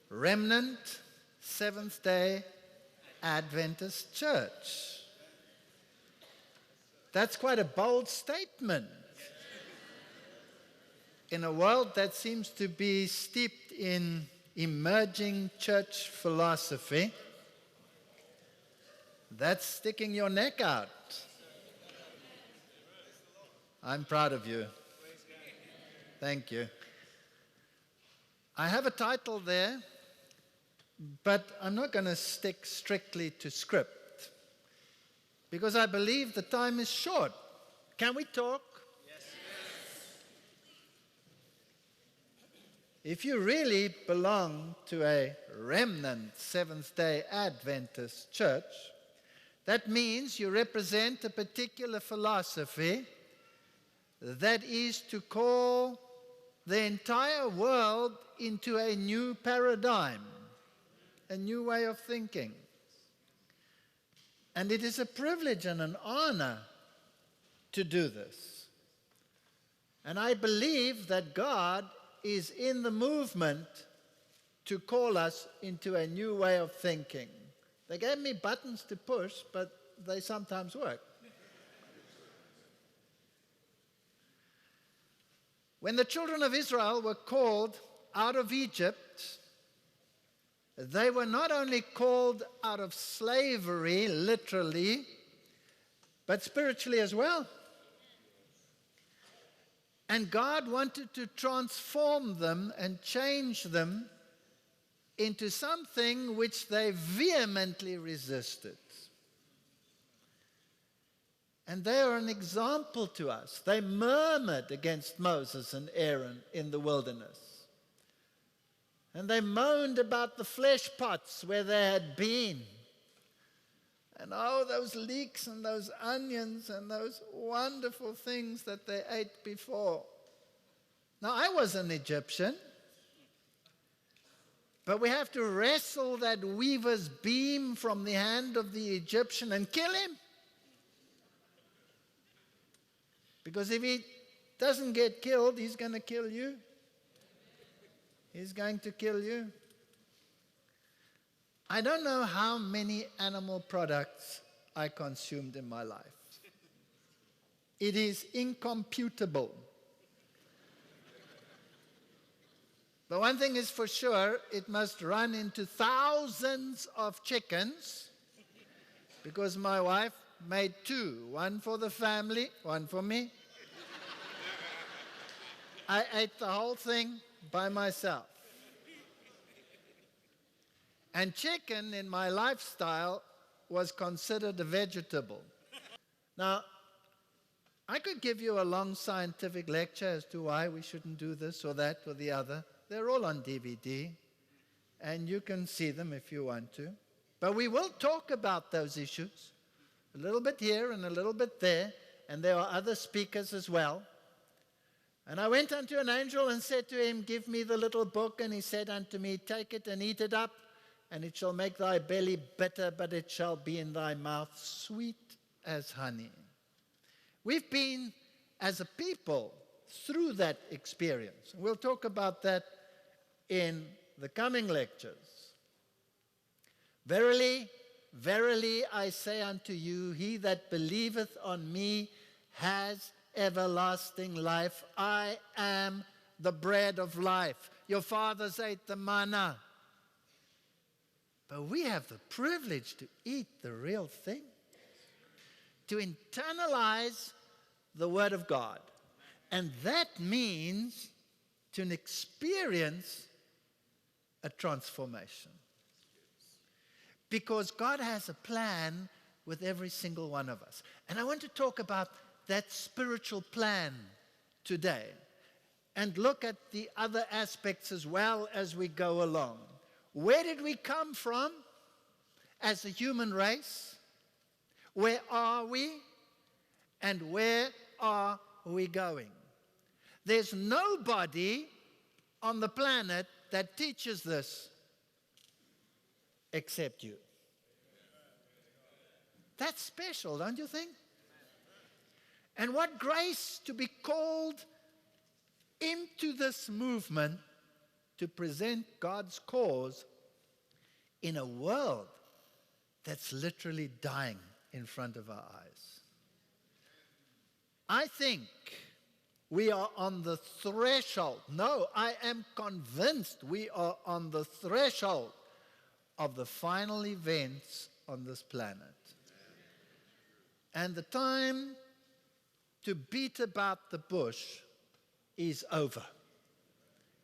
Remnant Seventh-day Adventist Church. That's quite a bold statement. In a world that seems to be steeped in emerging church philosophy, that's sticking your neck out. I'm proud of you. Thank you. I have a title there, but I'm not going to stick strictly to script because I believe the time is short. Can we talk? Yes. If you really belong to a remnant Seventh-day Adventist church, that means you represent a particular philosophy that is to call the entire world into a new paradigm, a new way of thinking. And it is a privilege and an honor to do this. And I believe that God is in the movement to call us into a new way of thinking. They gave me buttons to push, but they sometimes work. When the children of Israel were called out of Egypt, they were not only called out of slavery, literally, but spiritually as well. And God wanted to transform them and change them into something which they vehemently resisted. And they are an example to us. They murmured against Moses and Aaron in the wilderness. And they moaned about the flesh pots where they had been. And oh, those leeks and those onions and those wonderful things that they ate before. Now, I was an Egyptian. But we have to wrestle that weaver's beam from the hand of the Egyptian and kill him. Because if he doesn't get killed, he's going to kill you. He's going to kill you. I don't know how many animal products I consumed in my life. It is incomputable. But one thing is for sure, it must run into thousands of chickens because my wife made two, one for the family, one for me. I ate the whole thing by myself. And chicken in my lifestyle was considered a vegetable. Now, I could give you a long scientific lecture as to why we shouldn't do this or that or the other. They're all on DVD, and you can see them if you want to. But we will talk about those issues, a little bit here and a little bit there, and there are other speakers as well. And I went unto an angel and said to him, give me the little book. And he said unto me, take it and eat it up, and it shall make thy belly bitter, but it shall be in thy mouth sweet as honey. We've been, as a people, through that experience. We'll talk about that in the coming lectures. Verily, verily, I say unto you, he that believeth on me has everlasting life. I am the bread of life. Your fathers ate the manna. But we have the privilege to eat the real thing, to internalize the Word of God. And that means to experience a transformation. Because God has a plan with every single one of us. And I want to talk about that spiritual plan today and look at the other aspects as well as we go along. Where did we come from as a human race? Where are we? And where are we going? There's nobody on the planet that teaches this except you. That's special, don't you think? And what grace to be called into this movement to present God's cause in a world that's literally dying in front of our eyes. I think we are on the threshold. No, I am convinced we are on the threshold of the final events on this planet. And the time to beat about the bush is over.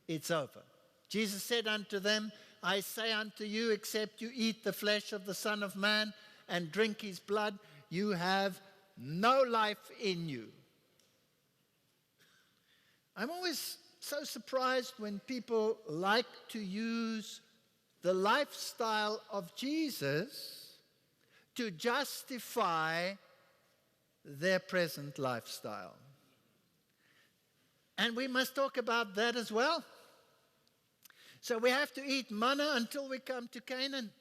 It's over. Jesus said unto them, I say unto you, except you eat the flesh of the Son of Man and drink his blood, you have no life in you. I'm always so surprised when people like to use the lifestyle of Jesus to justify their present lifestyle. And we must talk about that as well. So we have to eat manna until we come to Canaan.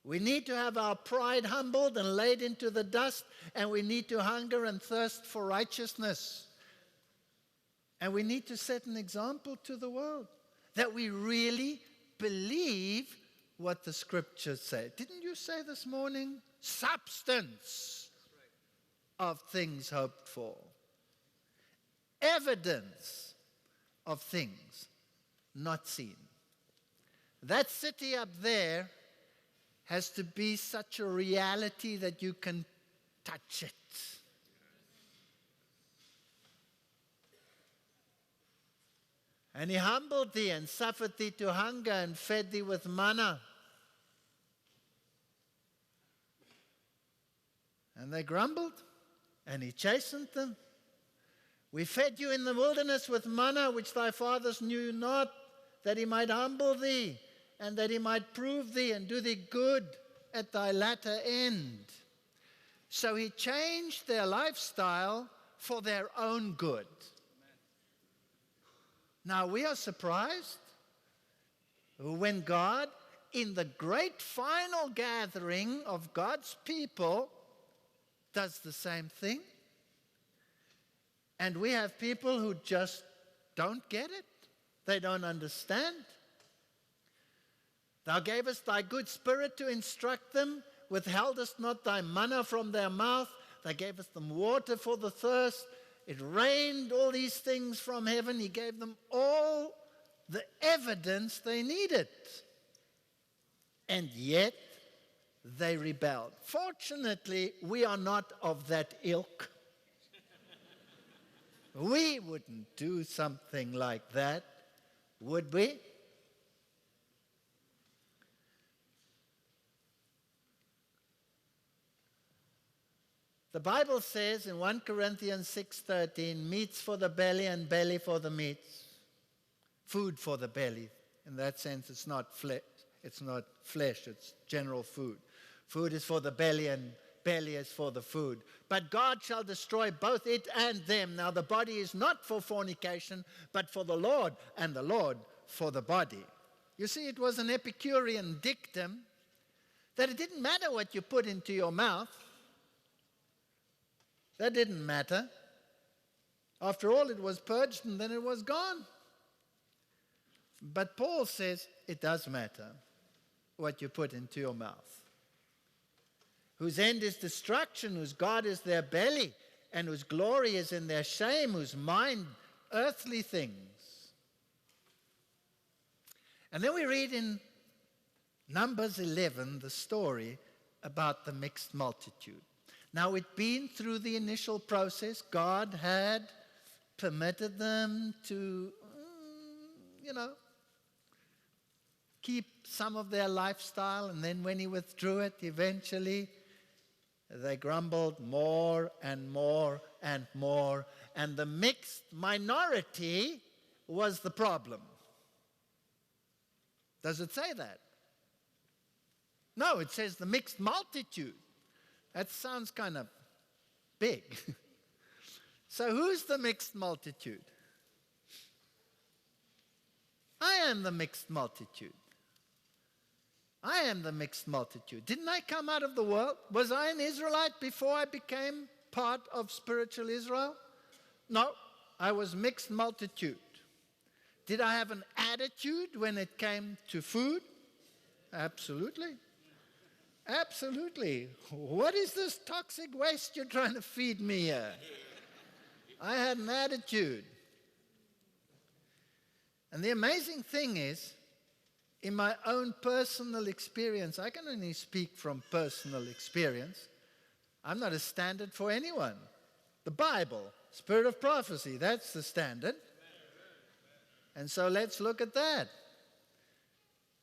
We need to have our pride humbled and laid into the dust, and we need to hunger and thirst for righteousness. And we need to set an example to the world that we really believe what the scriptures say. Didn't you say this morning? Substance of things hoped for. Evidence of things not seen. That city up there has to be such a reality that you can touch it. And he humbled thee and suffered thee to hunger and fed thee with manna. And they grumbled, and he chastened them. We fed you in the wilderness with manna, which thy fathers knew not, that he might humble thee, and that he might prove thee, and do thee good at thy latter end. So he changed their lifestyle for their own good. Now we are surprised when God, in the great final gathering of God's people, does the same thing. And we have people who just don't get it. They don't understand. Thou gavest thy good spirit to instruct them, withheldest not thy manna from their mouth. Thou gavest them water for the thirst. It rained all these things from heaven. He gave them all the evidence they needed. And yet they rebelled. Fortunately, we are not of that ilk. We wouldn't do something like that, would we? The Bible says in 1 Corinthians 6:13, meats for the belly and belly for the meats. Food for the belly. In that sense, it's not flesh, it's general food. Food is for the belly and belly is for the food. But God shall destroy both it and them. Now the body is not for fornication, but for the Lord, and the Lord for the body. You see, it was an Epicurean dictum that it didn't matter what you put into your mouth. That didn't matter. After all, it was purged and then it was gone. But Paul says it does matter what you put into your mouth. Whose end is destruction, whose God is their belly, and whose glory is in their shame, whose mind earthly things. And then we read in Numbers 11 the story about the mixed multitude. Now, it'd been through the initial process. God had permitted them to, keep some of their lifestyle. And then when he withdrew it, eventually, they grumbled more and more and more. And the mixed minority was the problem. Does it say that? No, it says the mixed multitude. That sounds kind of big. So who's the mixed multitude? I am the mixed multitude. I am the mixed multitude. Didn't I come out of the world? Was I an Israelite before I became part of spiritual Israel? No, I was mixed multitude. Did I have an attitude when it came to food? Absolutely. Absolutely. What is this toxic waste you're trying to feed me here? I had an attitude. And the amazing thing is, in my own personal experience, I can only speak from personal experience. I'm not a standard for anyone. The Bible, spirit of prophecy, that's the standard. And so let's look at that.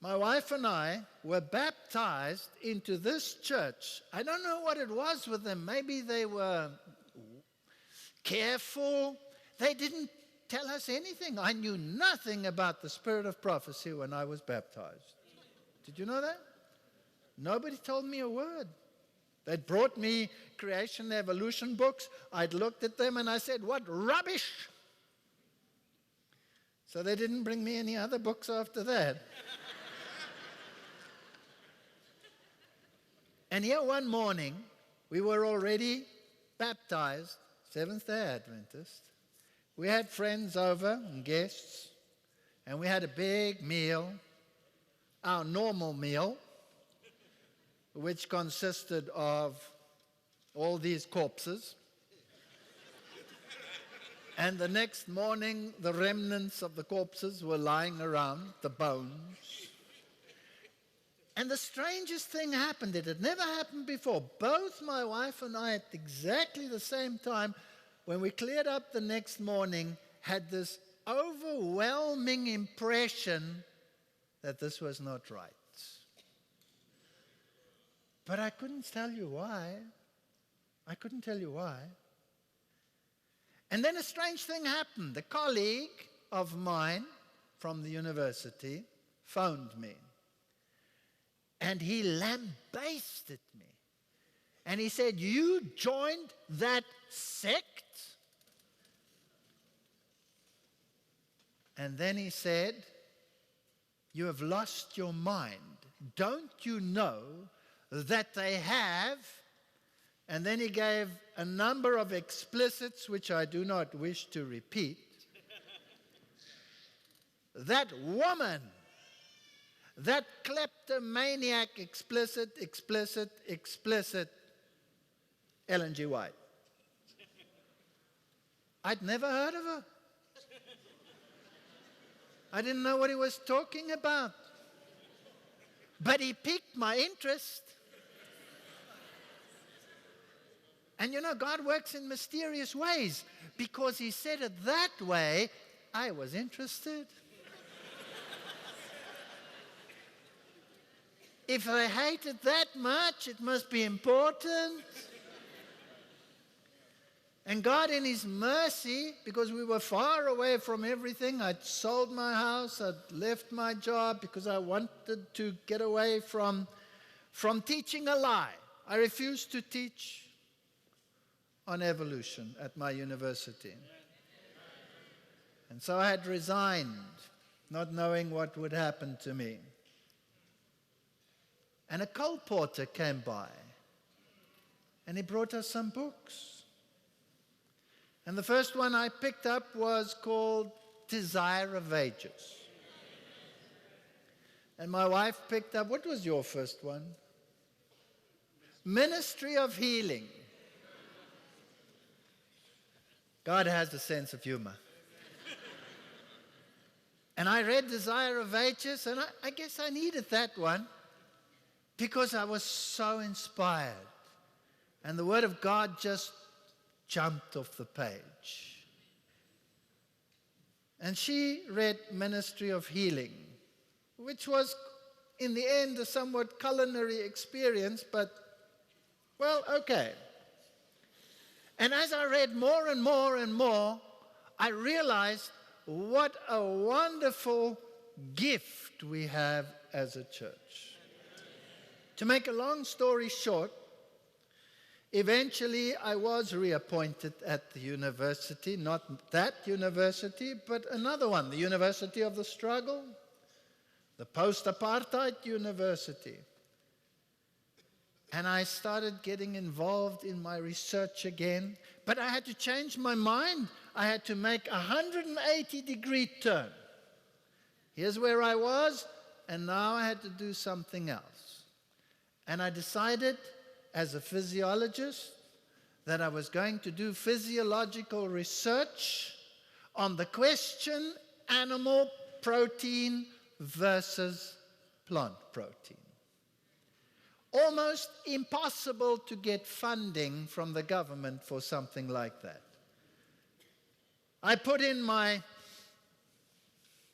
My wife and I were baptized into this church. I don't know what it was with them. Maybe they were careful. They didn't tell us anything. I knew nothing about the spirit of prophecy when I was baptized. Did you know that? Nobody told me a word. They'd brought me creation evolution books. I'd looked at them and I said, what rubbish! So they didn't bring me any other books after that. And here one morning, we were already baptized, Seventh-day Adventist. We had friends over and guests, and we had a big meal, our normal meal, which consisted of all these corpses. And the next morning, the remnants of the corpses were lying around, the bones. And the strangest thing happened. It had never happened before. Both my wife and I, at exactly the same time, when we cleared up the next morning, had this overwhelming impression that this was not right. But I couldn't tell you why. I couldn't tell you why. And then a strange thing happened. A colleague of mine from the university phoned me. And he lambasted me. And he said, you joined that sect? And then he said, you have lost your mind. Don't you know that they have? And then he gave a number of explicits, which I do not wish to repeat. That woman, that kleptomaniac, explicit, Ellen G. White. I'd never heard of her. I didn't know what he was talking about. But he piqued my interest. And you know, God works in mysterious ways. Because he said it that way, I was interested. If they hate it that much, it must be important. And God, in his mercy, because we were far away from everything, I'd sold my house, I'd left my job because I wanted to get away from teaching a lie. I refused to teach on evolution at my university. And so I had resigned, not knowing what would happen to me. And a colporteur came by, and he brought us some books. And the first one I picked up was called Desire of Ages. And my wife picked up, what was your first one? Ministry of Healing. God has a sense of humor. And I read Desire of Ages, and I guess I needed that one because I was so inspired. And the Word of God just jumped off the page. And she read Ministry of Healing, which was, in the end, a somewhat culinary experience, but, well, okay. And as I read more and more and more, I realized what a wonderful gift we have as a church. To make a long story short, eventually I was reappointed at the university, not that university, but another one, the University of the Struggle, the post-apartheid university. And I started getting involved in my research again, but I had to change my mind. I had to make a 180-degree turn. Here's where I was, and now I had to do something else. And I decided, as a physiologist, that I was going to do physiological research on the question animal protein versus plant protein. Almost impossible to get funding from the government for something like that. I put in my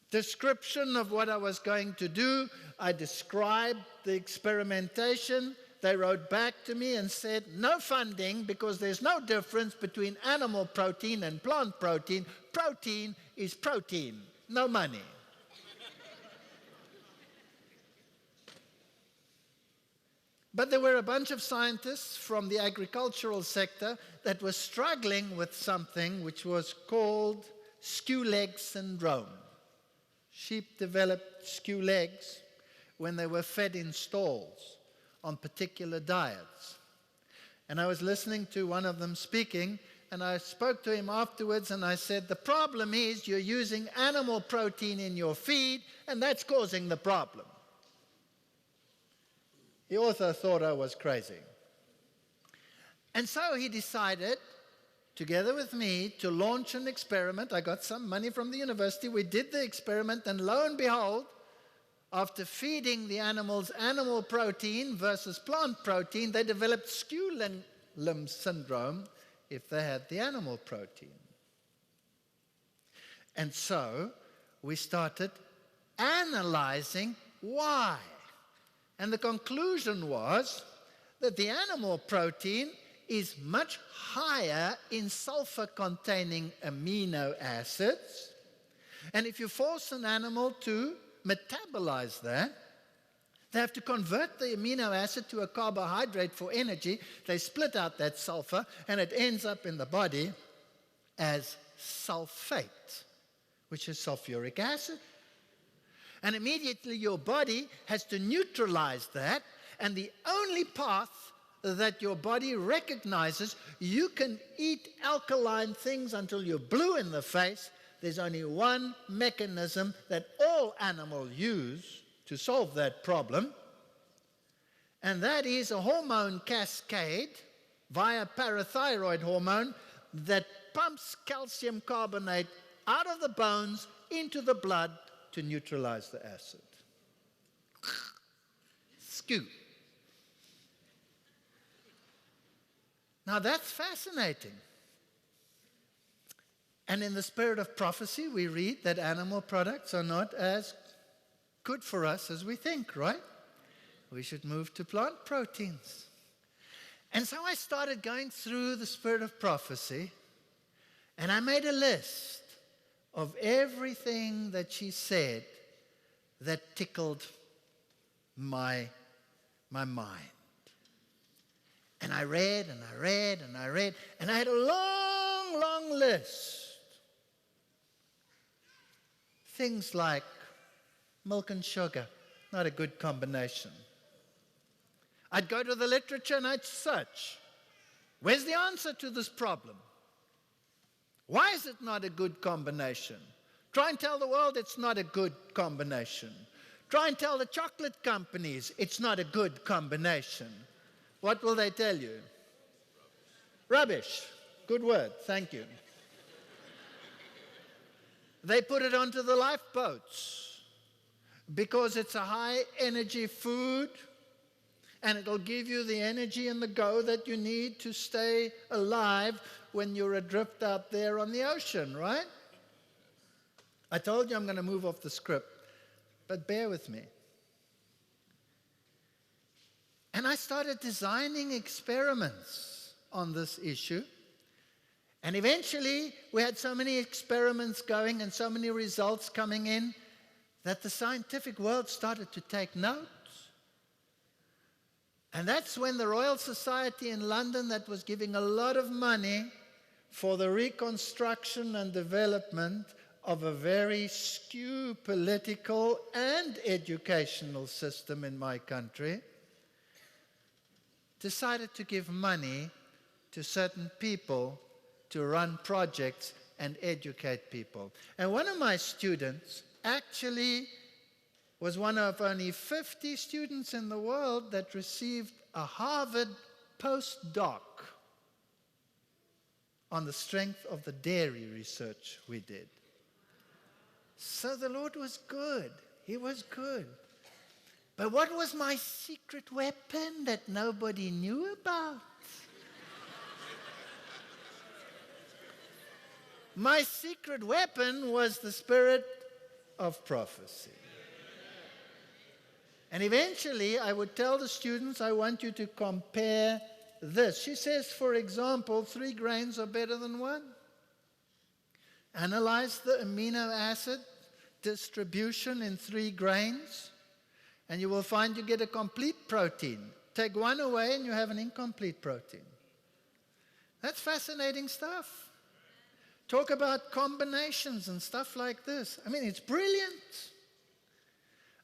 description of what I was going to do. I described the experimentation. They wrote back to me and said, no funding because there's no difference between animal protein and plant protein. Protein is protein. No money. But there were a bunch of scientists from the agricultural sector that were struggling with something which was called skew leg syndrome. Sheep developed skew legs when they were fed in stalls on particular diets. And I was listening to one of them speaking, and I spoke to him afterwards, and I said, the problem is you're using animal protein in your feed, and that's causing the problem. The author thought I was crazy. And so he decided, together with me, to launch an experiment. I got some money from the university. We did the experiment, and lo and behold, after feeding the animals animal protein versus plant protein, they developed skew limb syndrome if they had the animal protein. And so we started analyzing why. And the conclusion was that the animal protein is much higher in sulfur-containing amino acids. And if you force an animal to metabolize that, they have to convert the amino acid to a carbohydrate for energy. They split out that sulfur, and it ends up in the body as sulfate, which is sulfuric acid. And immediately your body has to neutralize that, and the only path that your body recognizes, you can eat alkaline things until you're blue in the face. There's only one mechanism that all animals use to solve that problem, and that is a hormone cascade via parathyroid hormone that pumps calcium carbonate out of the bones into the blood to neutralize the acid. Skew. Now that's fascinating. And in the spirit of prophecy, we read that animal products are not as good for us as we think, right? We should move to plant proteins. And so I started going through the spirit of prophecy, and I made a list of everything that she said that tickled my mind. And I read, and I read, and I read, and I had a long, long list. Things like milk and sugar, not a good combination. I'd go to the literature and I'd search. Where's the answer to this problem? Why is it not a good combination? Try and tell the world it's not a good combination. Try and tell the chocolate companies it's not a good combination. What will they tell you? Rubbish. Good word. Thank you. They put it onto the lifeboats because it's a high-energy food, and it'll give you the energy and the go that you need to stay alive when you're adrift out there on the ocean, right? I told you I'm going to move off the script, but bear with me. And I started designing experiments on this issue. And eventually, we had so many experiments going and so many results coming in that the scientific world started to take note. And that's when the Royal Society in London, that was giving a lot of money for the reconstruction and development of a very skew political and educational system in my country, decided to give money to certain people to run projects and educate people. And one of my students actually was one of only 50 students in the world that received a Harvard postdoc on the strength of the dairy research we did. So the Lord was good. He was good. But what was my secret weapon that nobody knew about? My secret weapon was the spirit of prophecy. And eventually, I would tell the students, I want you to compare this. She says, for example, 3 grains are better than 1. Analyze the amino acid distribution in 3 grains, and you will find you get a complete protein. Take 1 away, and you have an incomplete protein. That's fascinating stuff. Talk about combinations and stuff like this. I mean, it's brilliant.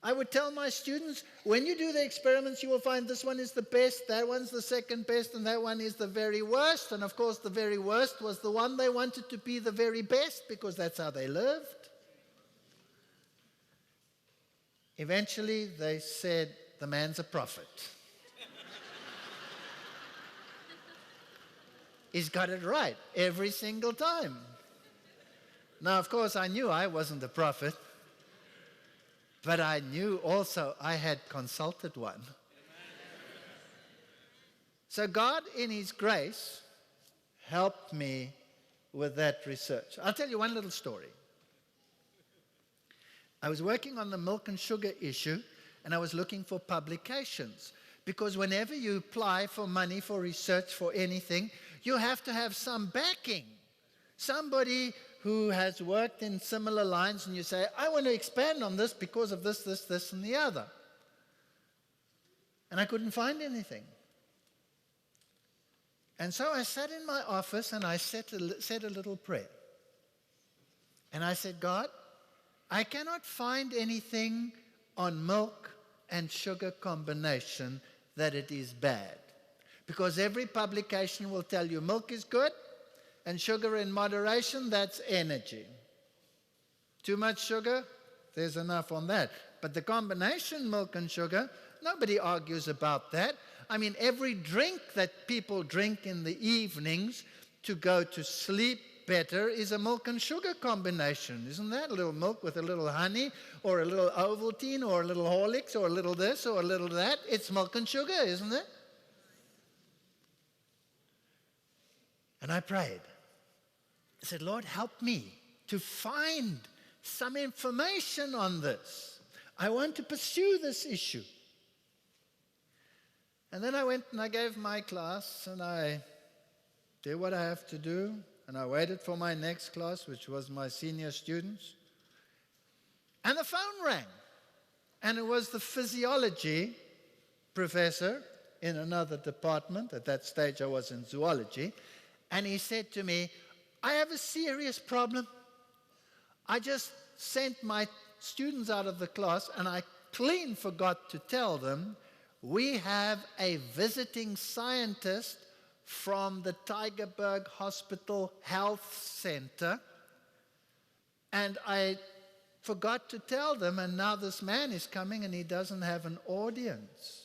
I would tell my students, when you do the experiments, you will find this one is the best, that one's the second best, and that one is the very worst. And of course, the very worst was the one they wanted to be the very best, because that's how they lived. Eventually, they said, the man's a prophet. He's got it right every single time. Now, of course, I knew I wasn't a prophet. But I knew also I had consulted one. So God, in His grace, helped me with that research. I'll tell you one little story. I was working on the milk and sugar issue, and I was looking for publications. Because whenever you apply for money for research for anything, you have to have some backing. Somebody who has worked in similar lines, and you say, I want to expand on this because of this, this, this, and the other. And I couldn't find anything. And so I sat in my office and I said a little prayer. And I said, God, I cannot find anything on milk and sugar combination that it is bad. Because every publication will tell you milk is good, and sugar in moderation, that's energy. Too much sugar, there's enough on that. But the combination milk and sugar, nobody argues about that. I mean, every drink that people drink in the evenings to go to sleep better is a milk and sugar combination. Isn't that? A little milk with a little honey, or a little Ovaltine, or a little Horlicks, or a little this, or a little that. It's milk and sugar, isn't it? And I prayed. I said, Lord, help me to find some information on this. I want to pursue this issue. And then I went and I gave my class, and I did what I have to do, and I waited for my next class, which was my senior students. And the phone rang, and it was the physiology professor in another department. At that stage, I was in zoology. And he said to me, I have a serious problem. I just sent my students out of the class, and I clean forgot to tell them we have a visiting scientist from the Tygerberg Hospital Health Center. And I forgot to tell them, and now this man is coming and he doesn't have an audience.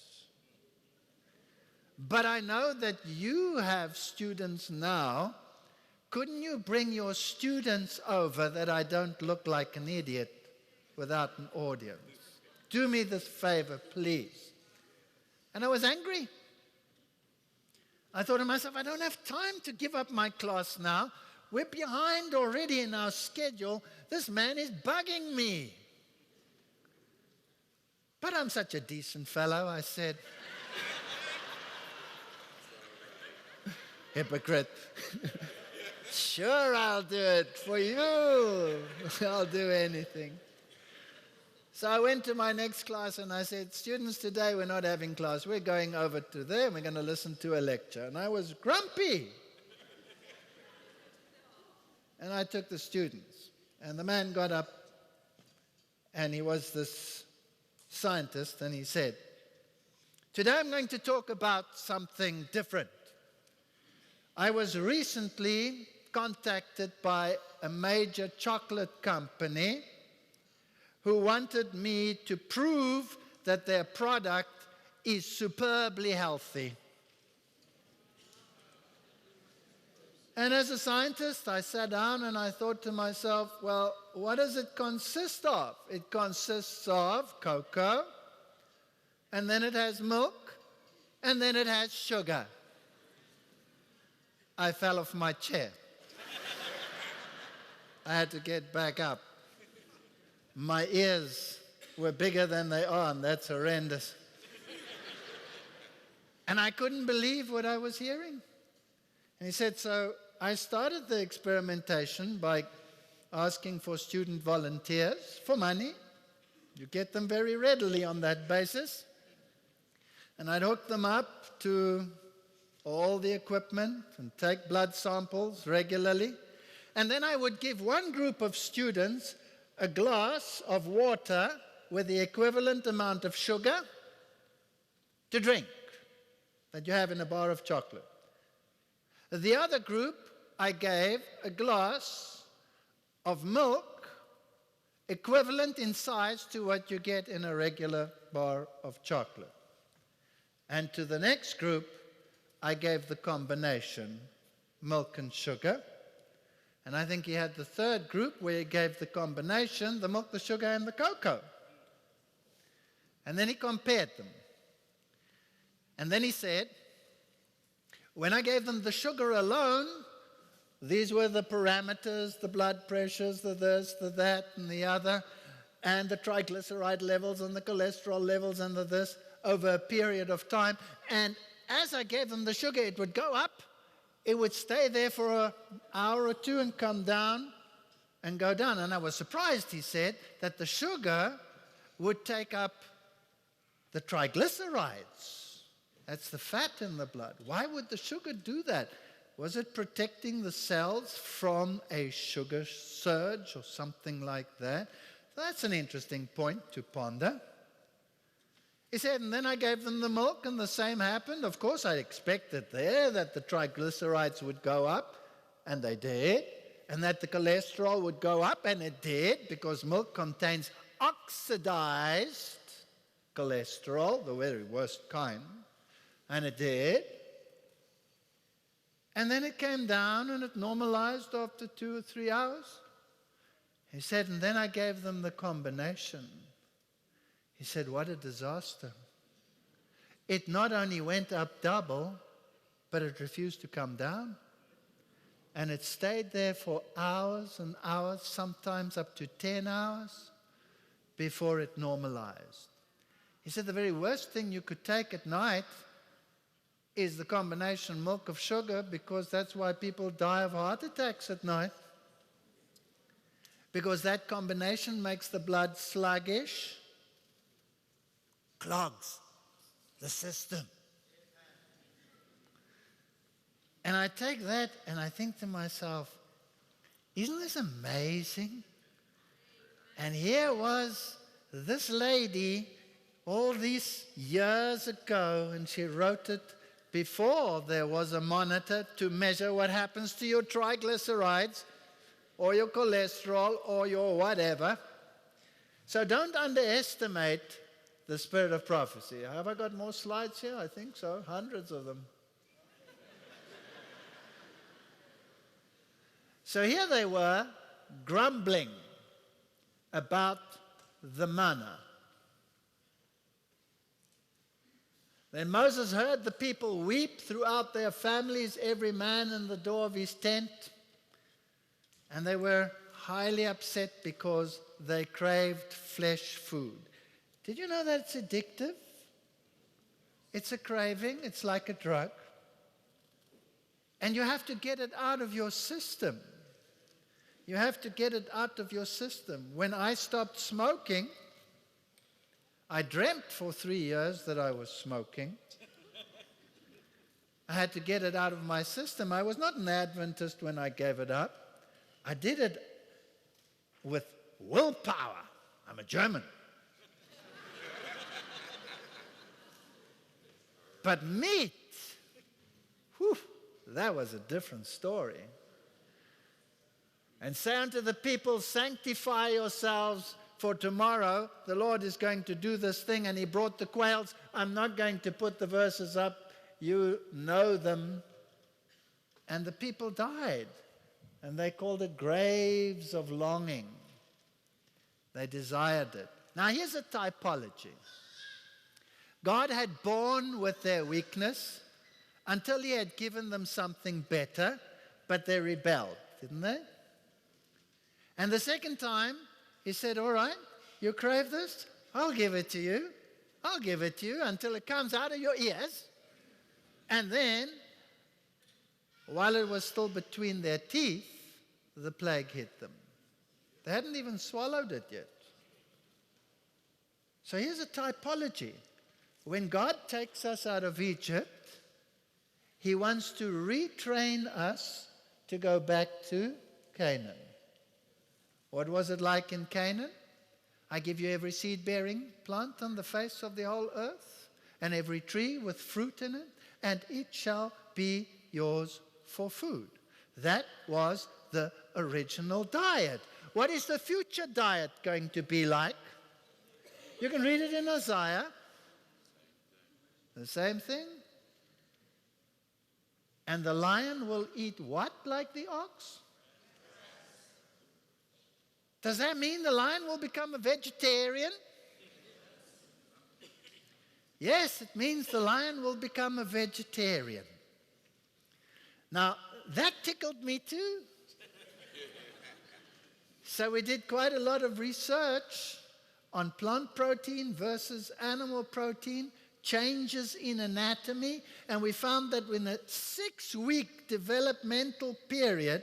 But I know that you have students now. Couldn't you bring your students over that I don't look like an idiot without an audience? Do me this favor, please. And I was angry. I thought to myself, I don't have time to give up my class now. We're behind already in our schedule. This man is bugging me. But I'm such a decent fellow, I said. Hypocrite. Sure, I'll do it for you. I'll do anything. So I went to my next class and I said, students, today we're not having class. We're going over to there and we're going to listen to a lecture. And I was grumpy. And I took the students. And the man got up, and he was this scientist, and he said, today I'm going to talk about something different. I was recently contacted by a major chocolate company who wanted me to prove that their product is superbly healthy. And as a scientist, I sat down and I thought to myself, well, what does it consist of? It consists of cocoa, and then it has milk, and then it has sugar. I fell off my chair. I had to get back up. My ears were bigger than they are, and that's horrendous. And I couldn't believe what I was hearing. And he said, so I started the experimentation by asking for student volunteers for money. You get them very readily on that basis. And I'd hook them up to all the equipment and take blood samples regularly. And then I would give one group of students a glass of water with the equivalent amount of sugar to drink that you have in a bar of chocolate. The other group, I gave a glass of milk equivalent in size to what you get in a regular bar of chocolate. And to the next group, I gave the combination, milk and sugar. And I think he had the third group where he gave the combination, the milk, the sugar, and the cocoa. And then he compared them. And then he said, when I gave them the sugar alone, these were the parameters, the blood pressures, the this, the that, and the other, and the triglyceride levels and the cholesterol levels and the this over a period of time. And as I gave them the sugar, it would go up. It would stay there for an hour or two and come down and go down. And I was surprised, he said, that the sugar would take up the triglycerides. That's the fat in the blood. Why would the sugar do that? Was it protecting the cells from a sugar surge or something like that? So that's an interesting point to ponder. He said, and then I gave them the milk, and the same happened. Of course, I expected there that the triglycerides would go up, and they did, and that the cholesterol would go up, and it did, because milk contains oxidized cholesterol, the very worst kind, and it did. And then it came down, and it normalized after 2 or 3 hours. He said, and then I gave them the combination. He said, what a disaster. It not only went up double, but it refused to come down. And it stayed there for hours and hours, sometimes up to 10 hours, before it normalized. He said the very worst thing you could take at night is the combination milk of sugar, because that's why people die of heart attacks at night. Because that combination makes the blood sluggish, clogs the system. And I take that and I think to myself, isn't this amazing? And here was this lady all these years ago, and she wrote it before there was a monitor to measure what happens to your triglycerides or your cholesterol or your whatever. So don't underestimate the spirit of prophecy. Have I got more slides here? I think so. Hundreds of them. So here they were, grumbling about the manna. Then Moses heard the people weep throughout their families, every man in the door of his tent. And they were highly upset because they craved flesh food. Did you know that it's addictive? It's a craving. It's like a drug. And you have to get it out of your system. You have to get it out of your system. When I stopped smoking, I dreamt for 3 years that I was smoking. I had to get it out of my system. I was not an Adventist when I gave it up. I did it with willpower. I'm a German. But meat, whew, that was a different story. And say unto the people, sanctify yourselves, for tomorrow. The Lord is going to do this thing, and he brought the quails. I'm not going to put the verses up. You know them. And the people died, and they called it graves of longing. They desired it. Now here's a typology. God had borne with their weakness until he had given them something better, but they rebelled, didn't they? And the second time, he said, all right, you crave this? I'll give it to you. I'll give it to you until it comes out of your ears. And then, while it was still between their teeth, the plague hit them. They hadn't even swallowed it yet. So here's a typology. When God takes us out of Egypt, he wants to retrain us to go back to Canaan. What was it like in Canaan? I give you every seed-bearing plant on the face of the whole earth, and every tree with fruit in it, and it shall be yours for food. That was the original diet. What is the future diet going to be like? You can read it in Isaiah. The same thing. And the lion will eat what like the ox? Does that mean the lion will become a vegetarian? Yes, it means the lion will become a vegetarian. Now, that tickled me too. So we did quite a lot of research on plant protein versus animal protein, changes in anatomy, and we found that in a 6-week developmental period,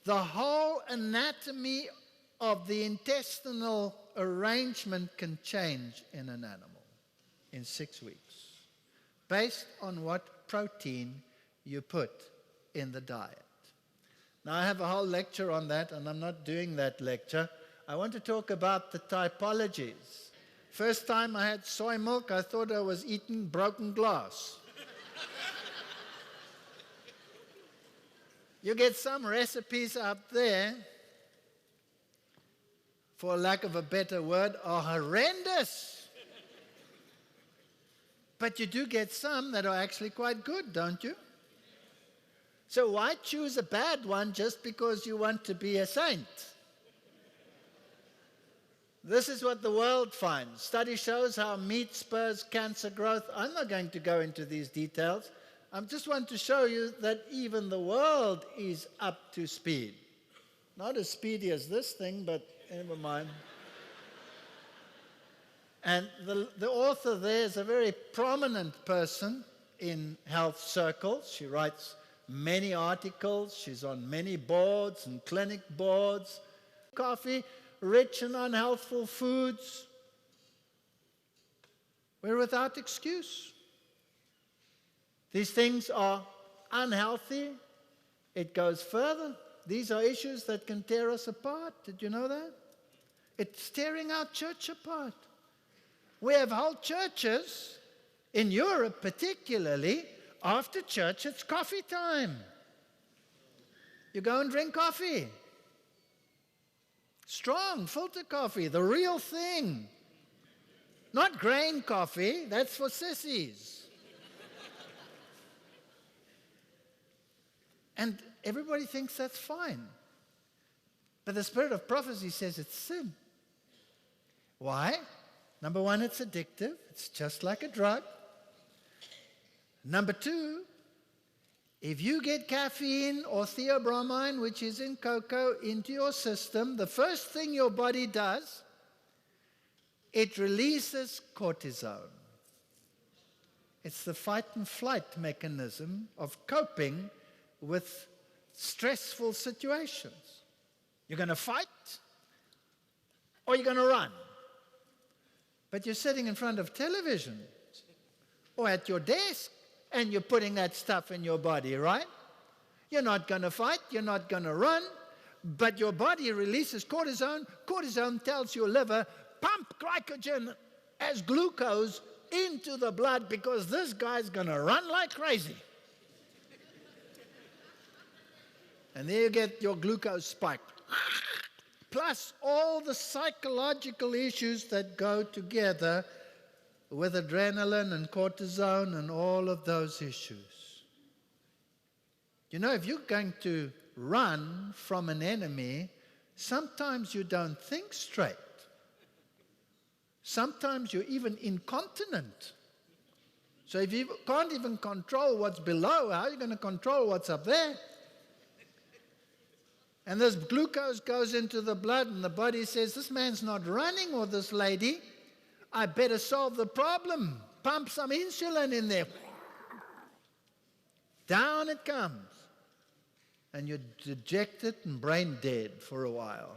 the whole anatomy of the intestinal arrangement can change in an animal in 6 weeks, based on what protein you put in the diet. Now, I have a whole lecture on that, and I'm not doing that lecture. I want to talk about the typologies. First time I had soy milk, I thought I was eating broken glass. You get some recipes out there, for lack of a better word, are horrendous. But you do get some that are actually quite good, don't you? So why choose a bad one just because you want to be a saint? This is what the world finds. Study shows how meat spurs cancer growth. I'm not going to go into these details. I just want to show you that even the world is up to speed. Not as speedy as this thing, but never mind. And the author there is a very prominent person in health circles. She writes many articles. She's on many boards and clinic boards. Coffee, rich and unhealthful foods. We're without excuse. These things are unhealthy. It goes further. These are issues that can tear us apart. Did you know that? It's tearing our church apart. We have whole churches, in Europe particularly, after church it's coffee time. You go and drink coffee. Strong filter coffee, the real thing. Not grain coffee, that's for sissies. And everybody thinks that's fine. But the spirit of prophecy says it's sin. Why? Number one, it's addictive. It's just like a drug. Number two, if you get caffeine or theobromine, which is in cocoa, into your system, the first thing your body does, it releases cortisol. It's the fight and flight mechanism of coping with stressful situations. You're going to fight or you're going to run. But you're sitting in front of television or at your desk and you're putting that stuff in your body, right? You're not going to fight, you're not going to run, but your body releases cortisone. Cortisone tells your liver, pump glycogen as glucose into the blood because this guy's going to run like crazy. And there you get your glucose spike. plus all the psychological issues that go together with adrenaline and cortisone and all of those issues. You know, if you're going to run from an enemy, sometimes you don't think straight. Sometimes you're even incontinent. So if you can't even control what's below, how are you going to control what's up there? And this glucose goes into the blood, and the body says, this man's not running, or this lady. I better solve the problem. Pump some insulin in there. Down it comes. And you're dejected and brain dead for a while.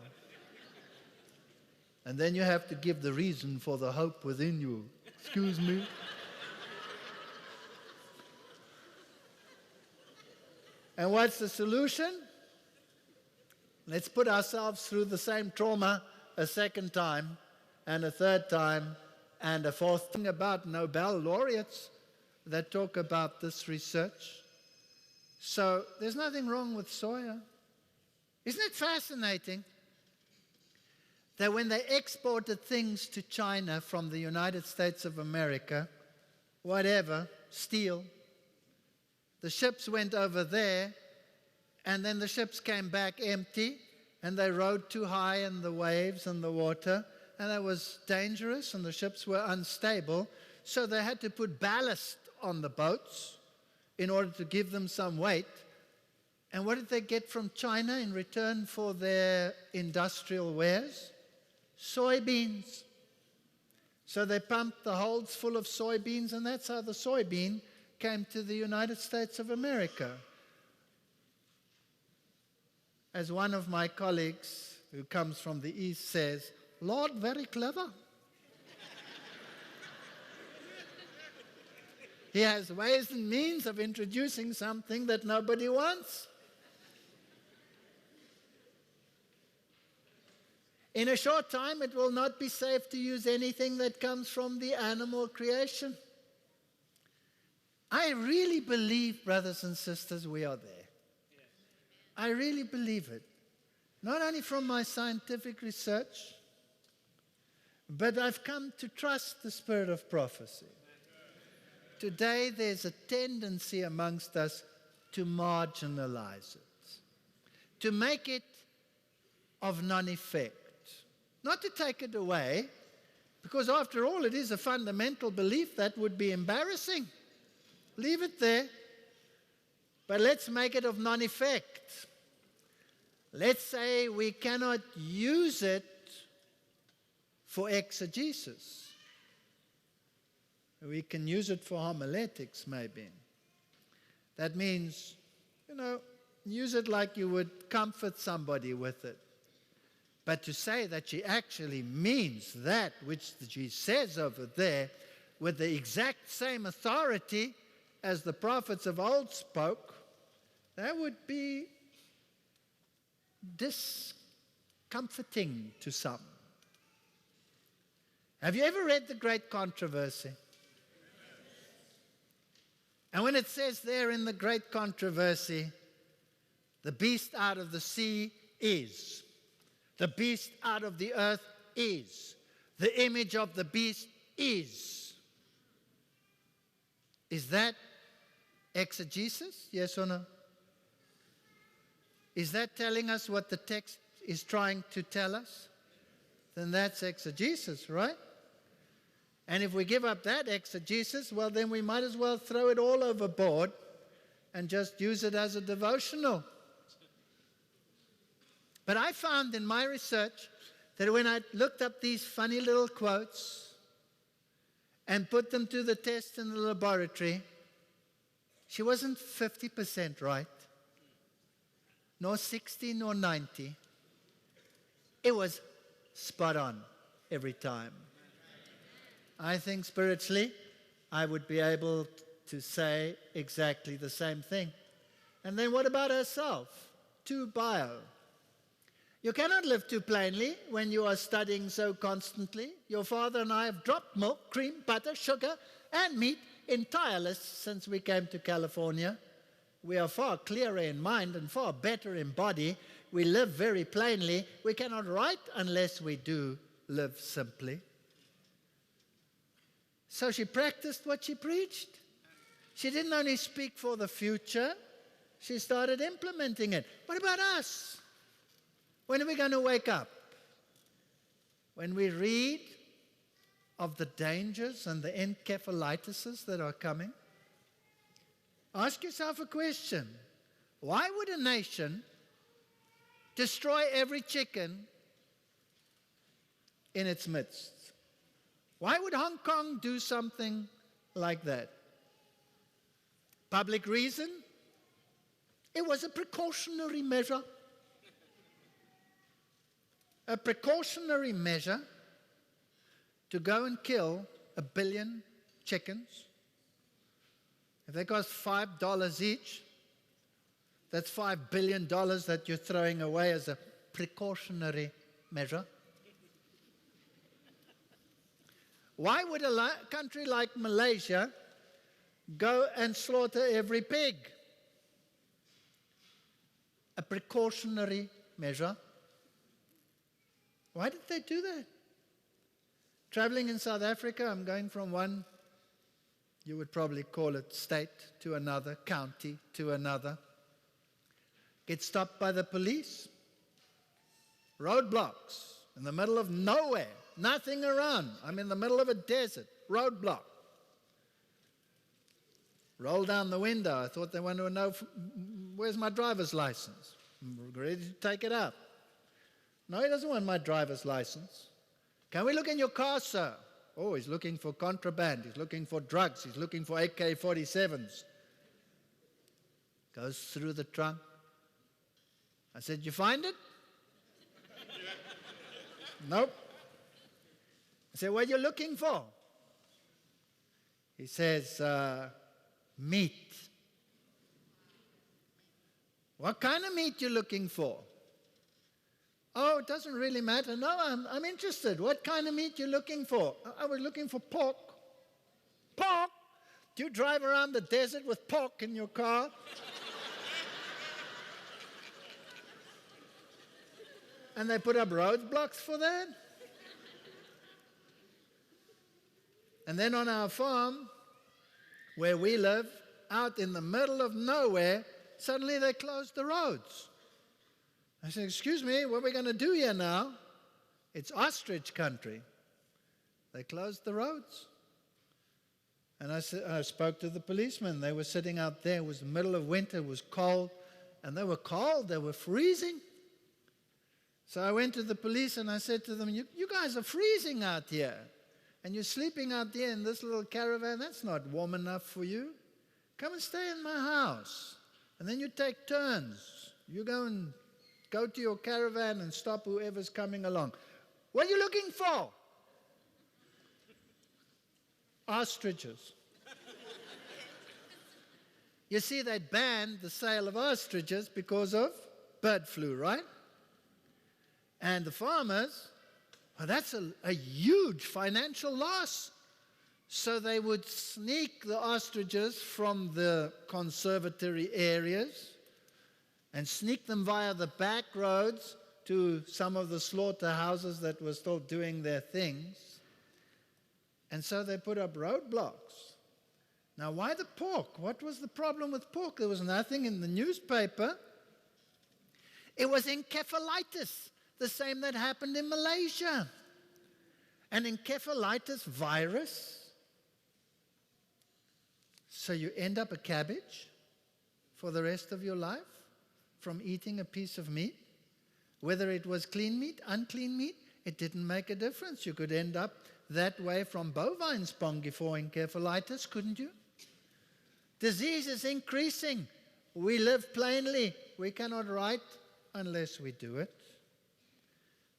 And then you have to give the reason for the hope within you. Excuse me. And what's the solution? Let's put ourselves through the same trauma a second time, and a third time, and a fourth. Thing about Nobel laureates that talk about this research. So there's nothing wrong with soya. Isn't it fascinating that when they exported things to China from the United States of America, whatever, steel, the ships went over there, and then the ships came back empty, and they rode too high in the waves and the water, and that was dangerous, and the ships were unstable, so they had to put ballast on the boats in order to give them some weight. And what did they get from China in return for their industrial wares? Soybeans. So they pumped the holds full of soybeans, and that's how the soybean came to the United States of America. As one of my colleagues who comes from the East says, Lord, very clever. He has ways and means of introducing something that nobody wants. In a short time, it will not be safe to use anything that comes from the animal creation. I really believe, brothers and sisters, we are there. I really believe it. Not only from my scientific research, but I've come to trust the spirit of prophecy. Today, there's a tendency amongst us to marginalize it, to make it of non-effect, not to take it away, because after all, it is a fundamental belief that would be embarrassing. Leave it there, but let's make it of non-effect. Let's say we cannot use it for exegesis. We can use it for homiletics, maybe. That means, use it like you would comfort somebody with it. But to say that she actually means that which she says over there with the exact same authority as the prophets of old spoke, that would be discomforting to some. Have you ever read The Great Controversy? And when it says there in The Great Controversy, the beast out of the sea is, the beast out of the earth is, the image of the beast is that exegesis? Yes or no? Is that telling us what the text is trying to tell us? Then that's exegesis, right? And if we give up that exegesis, well, then we might as well throw it all overboard and just use it as a devotional. But I found in my research that when I looked up these funny little quotes and put them to the test in the laboratory, she wasn't 50% right, nor 60, nor 90. It was spot on every time. I think spiritually, I would be able to say exactly the same thing. And then what about herself? Too bio. You cannot live too plainly when you are studying so constantly. Your father and I have dropped milk, cream, butter, sugar, and meat entirely since we came to California. We are far clearer in mind and far better in body we live very plainly. We cannot write unless we do live simply. So she practiced what she preached. She didn't only speak for the future, she started implementing it. What about us? When are we going to wake up? When we read of the dangers and the encephalitises that are coming? Ask yourself a question. Why would a nation destroy every chicken in its midst? Why would Hong Kong do something like that? Public reason? It was a precautionary measure. A precautionary measure to go and kill 1 billion chickens. If they cost $5 each, that's $5 billion that you're throwing away as a precautionary measure. Why would a country like Malaysia go and slaughter every pig? A precautionary measure. Why did they do that? Traveling in South Africa, I'm going from one, you would probably call it state, to another, county to another. Get stopped by the police. Roadblocks in the middle of nowhere. Nothing around. I'm in the middle of a desert. Roadblock. Roll down the window. I thought they wanted to know, where's my driver's license? I'm ready to take it out. No, he doesn't want my driver's license. Can we look in your car, sir? Oh, he's looking for contraband. He's looking for drugs. He's looking for AK-47s. Goes through the trunk. I said, you find it? Nope. I said, what are you looking for? He says, meat. What kind of meat you looking for? Oh, it doesn't really matter. No, I'm interested. What kind of meat you looking for? I was looking for pork. Pork? Do you drive around the desert with pork in your car? And they put up roadblocks for that? And then on our farm, where we live, out in the middle of nowhere, suddenly they closed the roads. I said, excuse me, what are we going to do here now? It's ostrich country. They closed the roads. And I spoke to the policemen. They were sitting out there. It was the middle of winter. It was cold. And they were cold. They were freezing. So I went to the police and I said to them, you guys are freezing out here. And you're sleeping out there in this little caravan. That's not warm enough for you. Come and stay in my house. And then you take turns. You go to your caravan and stop whoever's coming along. What are you looking for? Ostriches. You see, they banned the sale of ostriches because of bird flu, right? And the farmers, well, that's a huge financial loss. So they would sneak the ostriches from the conservatory areas and sneak them via the back roads to some of the slaughterhouses that were still doing their things. And so they put up roadblocks. Now, why the pork? What was the problem with pork? There was nothing in the newspaper. It was encephalitis, the same that happened in Malaysia. An encephalitis virus. So you end up a cabbage for the rest of your life from eating a piece of meat. Whether it was clean meat, unclean meat, it didn't make a difference. You could end up that way from bovine spongiform encephalitis, couldn't you? Disease is increasing. We live plainly. We cannot write unless we do it.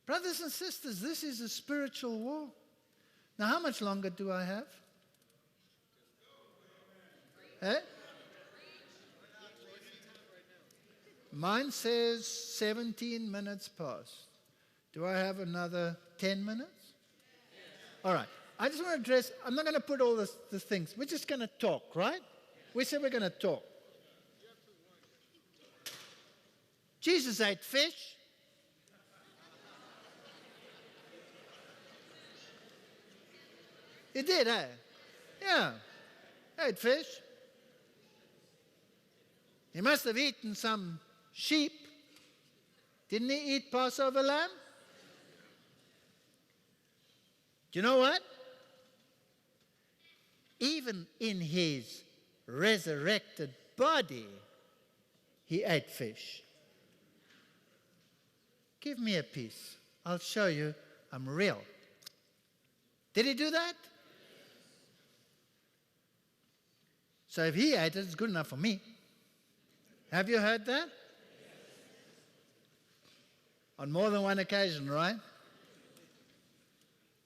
Brothers and sisters, this is a spiritual war. Now, how much longer do I have? Eh? Mine says 17 minutes past. Do I have another 10 minutes? All right. I just want to address, I'm not going to put all the things. We're just going to talk, right? We said we're going to talk. Jesus ate fish. He did, eh? Yeah, ate fish. He must have eaten some sheep. Didn't he eat Passover lamb? Do you know what? Even in his resurrected body, he ate fish. Give me a piece. I'll show you I'm real. Did he do that? So if he ate it, it's good enough for me. Have you heard that? On more than one occasion, right?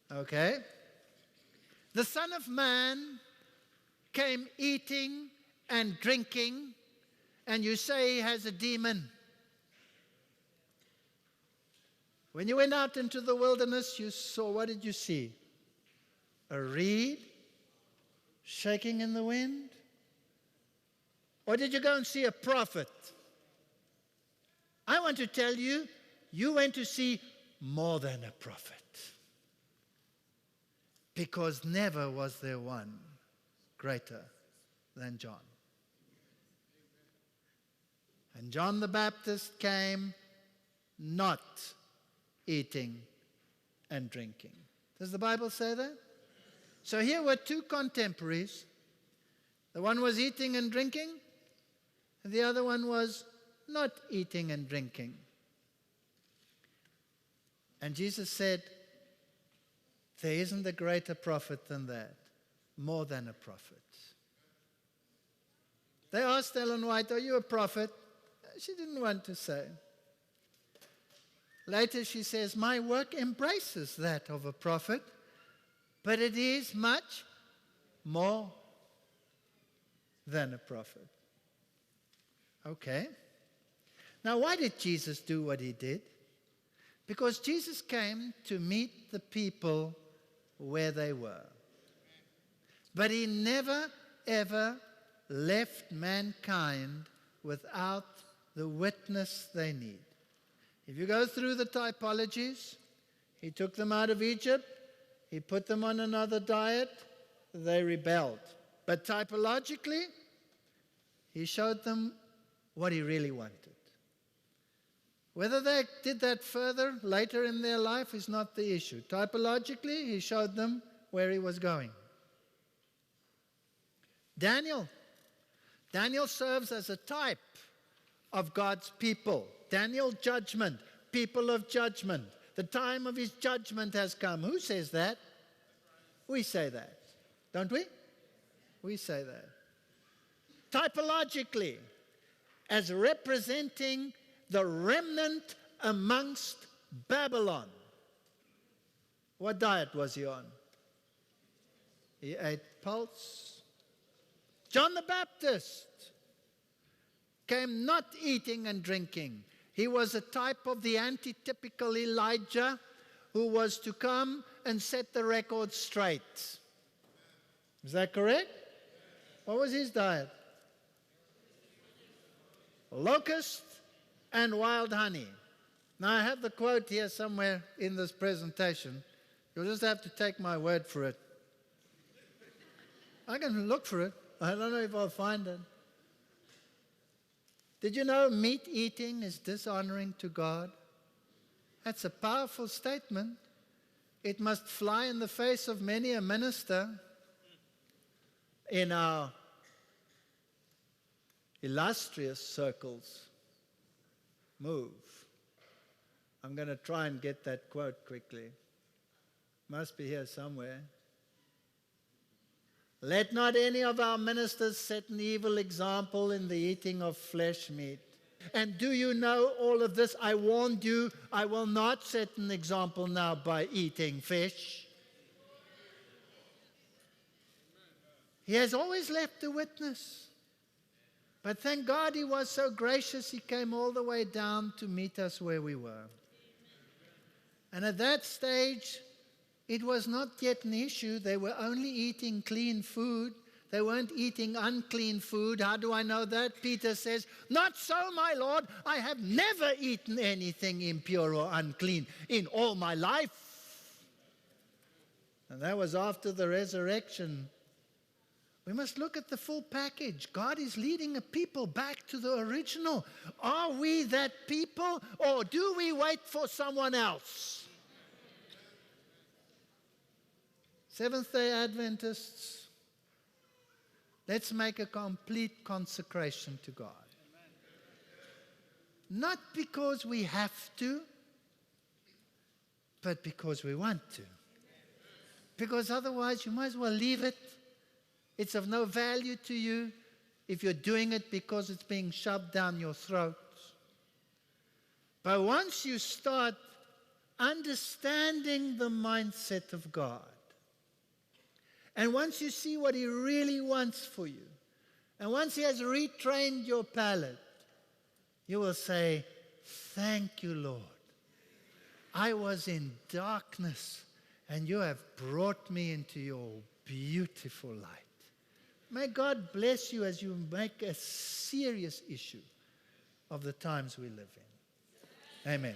Okay. The Son of Man came eating and drinking, and you say he has a demon. When you went out into the wilderness, you saw, what did you see? A reed shaking in the wind? Or did you go and see a prophet? I want to tell you, you went to see more than a prophet. Because never was there one greater than John. And John the Baptist came not eating and drinking. Does the Bible say that? So here were two contemporaries. The one was eating and drinking, and the other one was not eating and drinking. And Jesus said, there isn't a greater prophet than that, more than a prophet. They asked Ellen White, are you a prophet? She didn't want to say. Later she says, my work embraces that of a prophet, but it is much more than a prophet. Okay. Now, why did Jesus do what he did? Because Jesus came to meet the people where they were. But he never, ever left mankind without the witness they need. If you go through the typologies, he took them out of Egypt, he put them on another diet, they rebelled. But typologically, he showed them what he really wanted. Whether they did that further later in their life is not the issue. Typologically, he showed them where he was going. Daniel serves as a type of God's people. Daniel, judgment, people of judgment. The time of his judgment has come. Who says that? We say that, don't we? We say that. Typologically, as representing the remnant amongst Babylon. What diet was he on? He ate pulse. John the Baptist came not eating and drinking. He was a type of the antitypical Elijah who was to come and set the record straight. Is that correct? What was his diet? Locust and wild honey. Now, I have the quote here somewhere in this presentation. You'll just have to take my word for it. I can look for it. I don't know if I'll find it. Did you know meat eating is dishonoring to God? That's a powerful statement. It must fly in the face of many a minister in our illustrious circles. Move. I'm going to try and get that quote quickly. Must be here somewhere. Let not any of our ministers set an evil example in the eating of flesh meat. And do you know all of this? I warned you, I will not set an example now by eating fish. He has always left a witness. But thank God he was so gracious, he came all the way down to meet us where we were. And at that stage, it was not yet an issue. They were only eating clean food. They weren't eating unclean food. How do I know that? Peter says, "Not so, my Lord. I have never eaten anything impure or unclean in all my life." And that was after the resurrection. We must look at the full package. God is leading a people back to the original. Are we that people, or do we wait for someone else? Seventh-day Adventists, let's make a complete consecration to God. Not because we have to, but because we want to. Because otherwise you might as well leave it. It's of no value to you if you're doing it because it's being shoved down your throat. But once you start understanding the mindset of God, and once you see what He really wants for you, and once He has retrained your palate, you will say, "Thank you, Lord. I was in darkness, and you have brought me into your beautiful light." May God bless you as you make a serious issue of the times we live in. Amen.